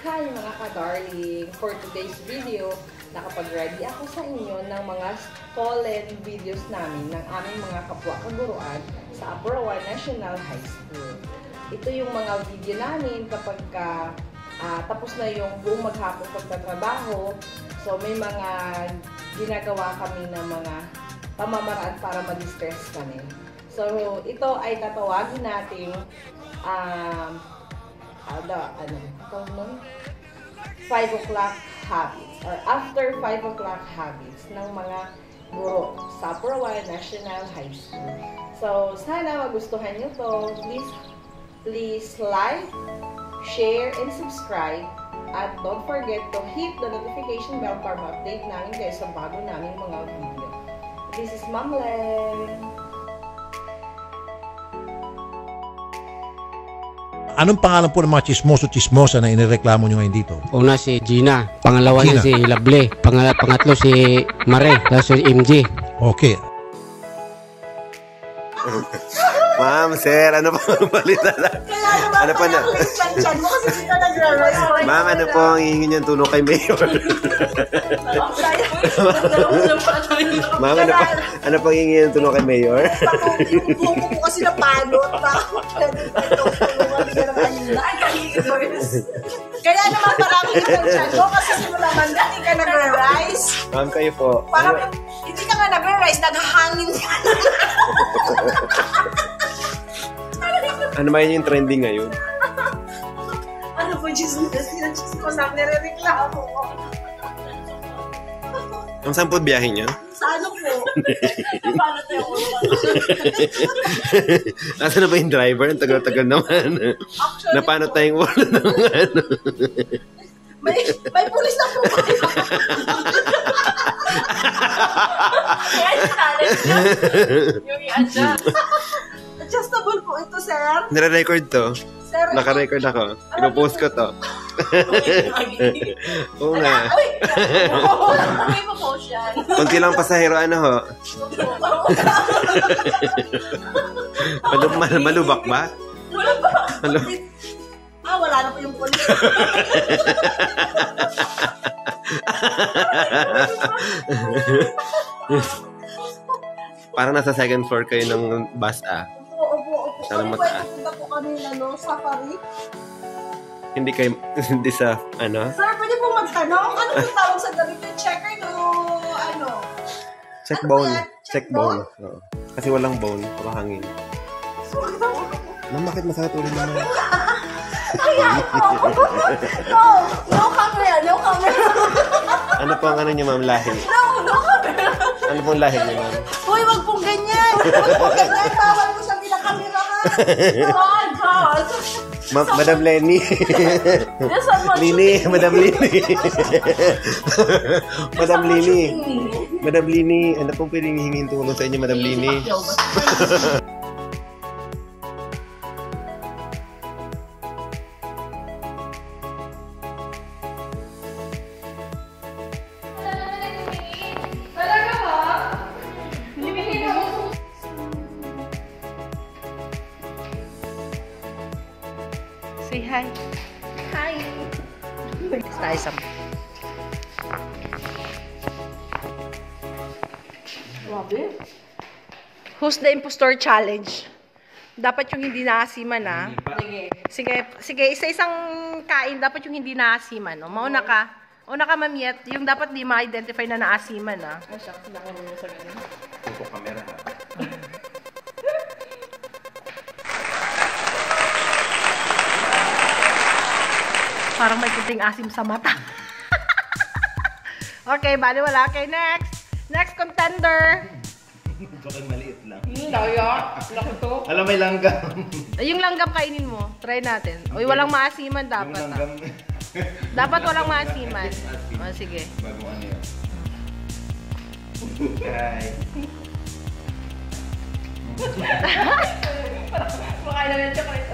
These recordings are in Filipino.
Hi mga ka-darling! For today's video, nakapag-ready ako sa inyo ng mga stolen videos namin ng aming mga kapwa-kaguruan sa Apurawan National High School. Ito yung mga video namin kapag tapos na yung buong maghapong pagtatrabaho. So may mga ginagawa kami ng mga pamamaraan para ma-distress kami. So ito ay tatawagin natin 5 o'clock habits or after 5 o'clock habits ng mga guro sa Apurawan National High School. So sana magustuhan nyo to. Please like, share, and subscribe. At don't forget to hit the notification bell para ma-update namin kayo sa bago namin mga video. This is Ma'am Len. Anong pangalan po ng mga chismoso-chismosa na inireklamo nyo ngayon dito? Una si Gina, pangalawa Gina. si Lovely, pangatlo si Mare, tapos si MJ. Okay. Ma'am, sir, ano pa ang balita na? Ano pa na? Ma'am, ano po ang hihingi niyang tulong kay Mayor? Ma'am, ano pa ang hihingi niyang tulong kay Mayor? Yung buko ko kasi napalot. Kaya naman marami yung chan mo kasi simula man hindi ka nag-rise. Ma'am, kayo po. Parang hindi ka nga nag-rise, naghahangin ka. Ano ba yung trending ngayon? Ano po, Jesus? Chismos na nire-reklamo ko. Ang saan po biyahe niya? Sa ano po? Paano tayo ulo? Nasaan na ba yung driver? Ang tagal-tagal naman. Actually, Na paano tayong ulo ng ano? may pulis na po. Yung i-adjust. Adjustable po ito, sir. Nire-record to. Sir, Naka-record ako. Ipopost ko to. Oo nga. uy! May po-post yan. Kunti lang pasahero, ano ho? Malubak ba? Wala ba? Malubak. Wala na po yung pulis. Parang nasa second floor kayo ng bus, Opo. Sana Pwede mataas. punta po kami safari. Hindi sa, ano? Sir, pwede po magtanong? Ano po tawag sa gabi? Checker to, ano? Check Ano bone. yan? Check bone. Oo. Kasi walang bone, pakahangin. Ma'am, bakit masakit ulit naman? No camera, no camera. Ano po ang ano niyo, ma'am, lahi? No camera. Ano pong lahi niyo, ma'am? Hoy, wag pong ganyan. Wag pong ganyan. Bawal mo sa pinakamera ha. God. Madam Lenny. This one was Lini, Madam Lini. Madam Lini. Madam Lini, ano pong pwedeng hingin tulong sa inyo, Madam Lini? Say hi. Hi. Tayo sa Who's the impostor challenge? Dapat yung hindi naasiman na. Sige, isa-isang kain dapat yung hindi naasiman, no? Mauna ka. Una ka, Mamiet, yung dapat di ma-identify na naasiman, na. Parang may kunting asim sa mata. Okay, bali wala. Okay, next. Next contender. Bakit maliit lang. Laya. Laki to. Alam, may langgam. Yung langgam kainin mo. Try natin. Uy, walang maasiman dapat. Yung langgam. Dapat walang maasiman. Oh, sige. Bago ano yun. Hi. Makain na ng chocolate.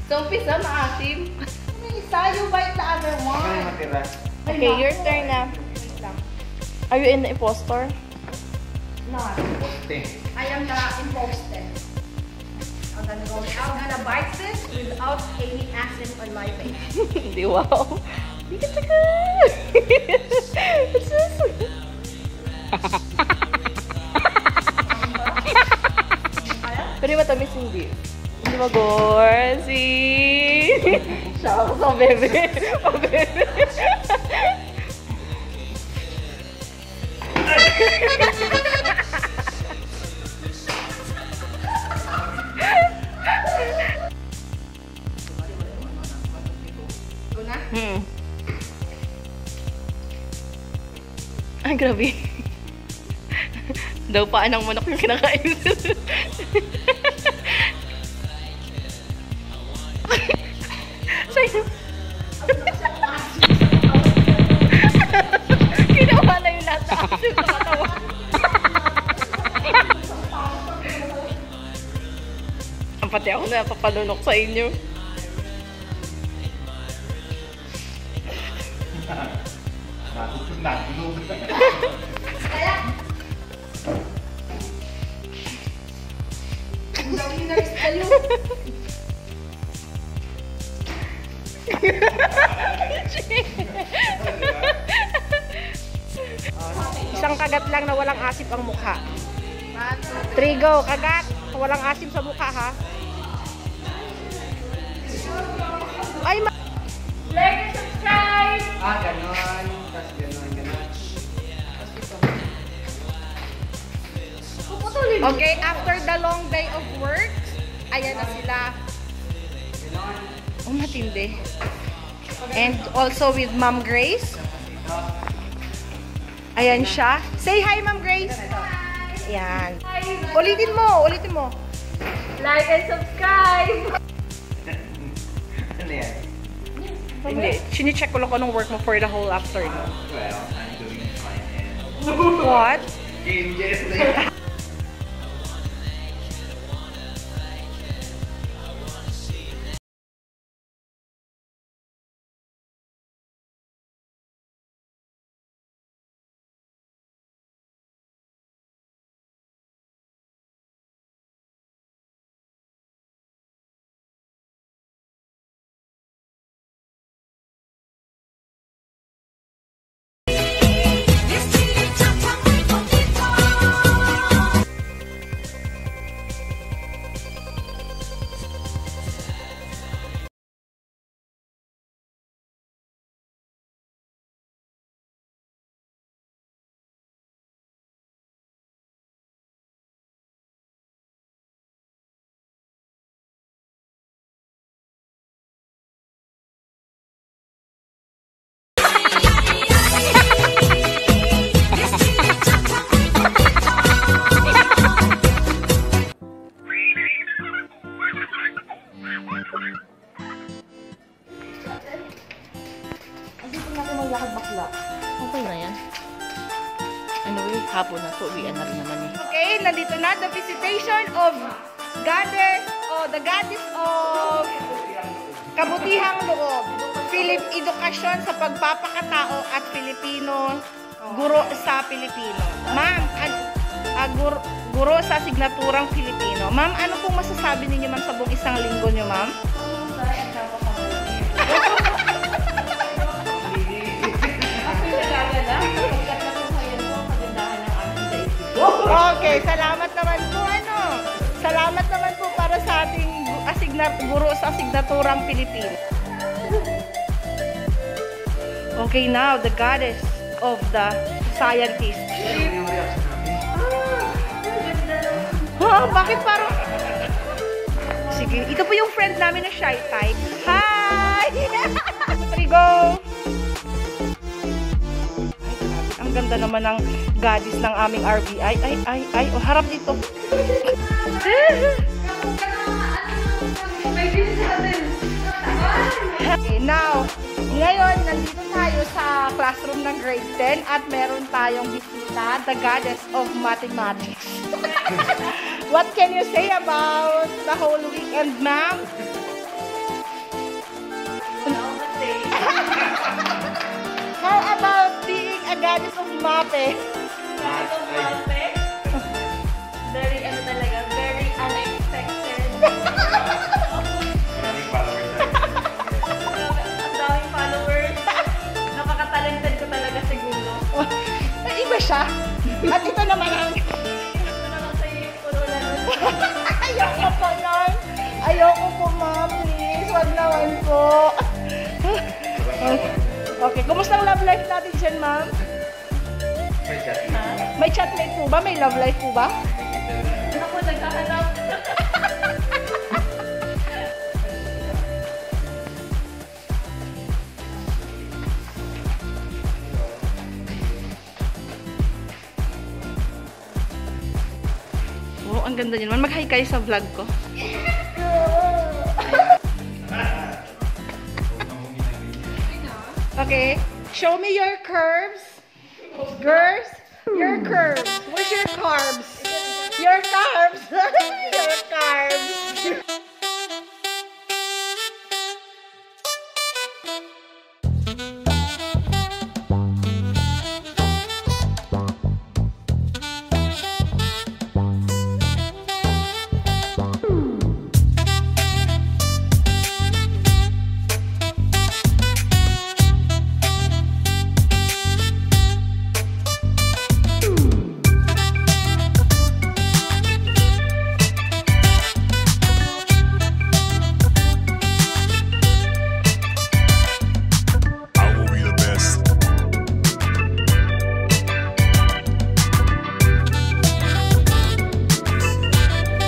So, umpisa, maasim. Isa, you bite the other one. Okay, your turn na. Are you in the impostor? Not. I am the imposter. I'm gonna bite this with without any acid on my face. Hindi, wow. Hindi ka taka. What's this? Pero yung matamis hindi. Hindi magorsi. Siya ako sa bebe. Oh, bebe. Ay, grabe. Daw paan ng manok yung kinakain. Sa'yo. Ginawa na yung lahat na asin sa katawan. Ang pati ako na papalunok sa inyo. Isang kagat lang na walang asip ang mukha. Trigo, kagat. Walang asip sa mukha, ha? Ay, like and subscribe! Ganon. Tapos ganon. Okay, after the long day of work, ayan na sila. Oh, matindi. And also with Ma'am Grace. Ayan siya. Say hi, Ma'am Grace. Ayan. Ulitin mo. Like and subscribe! Ano yan? Hindi. Sini-check ko lang kung anong work mo for the whole afternoon. Well, I'm doing fine. What? Game yesterday. Okay na yan. Anyway, hapon na to. Uwian na rin naman eh. Okay, nandito na the visitation of the goddess of kabutihang loob. Edukasyon sa pagpapakatao at Filipino, guro sa Pilipino. Ma'am, guro sa signaturang Filipino. Ma'am, ano pong masasabi ninyo ma'am sa buong isang linggo nyo, ma'am? Okay, salamat naman po Salamat naman po para sa ating guro sa asignaturang Pilipino. Okay, now the goddess of the scientist. Bakit parang... Sige, ito po yung friend namin na shy type. Hi! Trigo! Ang ganda naman ng goddess ng aming RBI. Ay, oh, harap dito. Okay, now, ngayon, nandito tayo sa classroom ng grade 10 at meron tayong bisita, the goddess of mathematics. What can you say about the whole weekend, ma'am? How about being a goddess of mape? Very, very unexpected. Maraming followers At ito naman ang... Ayoko po nun. Ayoko po, ma'am. Please, wag naman po. Okay, kumusta ang love life natin dyan, ma'am? May chat. May chatmate po ba? May love life po ba? Ako, nagkahanap. Oh, ang ganda niyan. Mag-hi kayo sa vlog ko. Okay. Show me your curves. Girls, your curves. Where's your carbs? Your carbs. Your carbs.